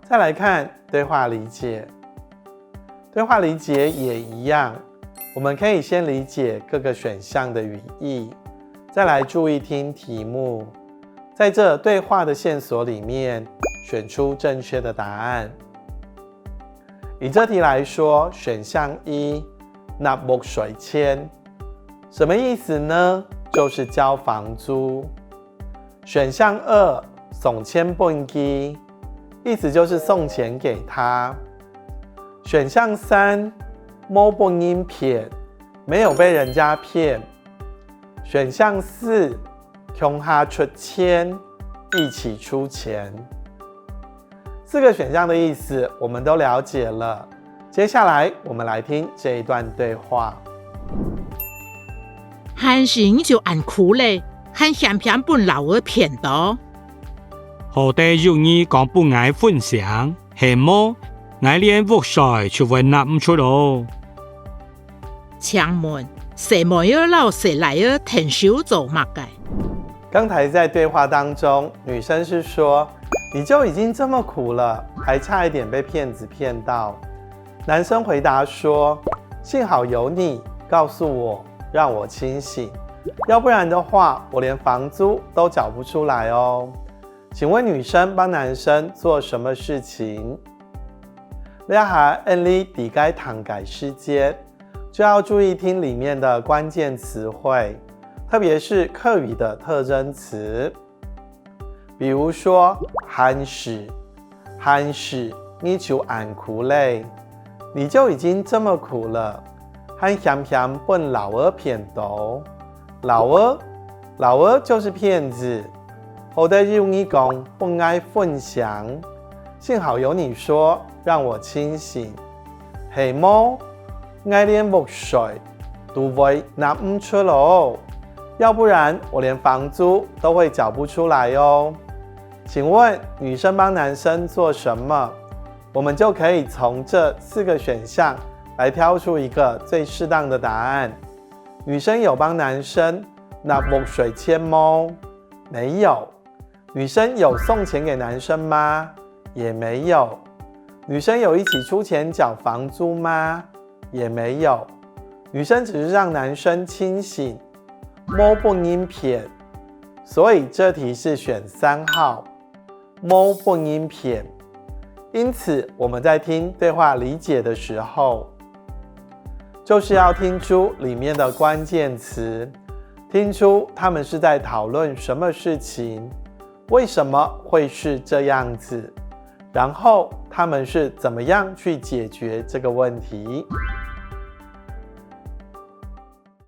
再来看对话理解，对话理解也一样，我们可以先理解各个选项的语义，再来注意听题目，在这对话的线索里面选出正确的答案。以这题来说，选项一纳木水签什么意思呢？就是交房租。选项二送钱本机意思就是送钱给他。选项三摸本音骗没有被人家骗。选项四穷哈出钱一起出钱。四个选项的意思我们都了解了，接下来我们来听这一段对话。汉時就按苦咧，很嫌偏本老兒騙到。好地要你講不愛分享，係麼？愛連屋水就會納唔出咯。請問誰沒有老誰來兒聽手做乜嘅？剛才在對話當中，女生是說你就已經這麼苦了，還差一點被騙子騙到。男生回答說幸好有你告訴我，讓我清醒，要不然的話我連房租都繳不出來哦。請問女生幫男生做什麼事情？呢一下 Annie 底該堂改時間，就要注意聽裡面的關鍵詞彙，特別是客語的特徵詞。比如說韓時你就按苦累，你就已經這麼苦了，還嫌嫌笨老兒騙到。老兒就是騙子。好的用你講不愛分享，幸好有你說讓我清醒。係麼？愛連木水都會納唔出咯，要不然我連房租都會繳不出來哦。請問女生幫男生做什麼？我們就可以從這四個選項來挑出一個最適當的答案。女生有幫男生納木水簽嗎？沒有。女生有送錢給男生嗎？也沒有。女生有一起出錢繳房租嗎？也沒有。女生只是讓男生清醒，摸不應騙。所以這題是選3號，摸不應騙。因此我們在聽對話理解的時候，就是要聽出裡面的關鍵詞，聽出他們是在討論什麼事情，為什麼會是這樣子，然後他們是怎麼樣去解決這個問題。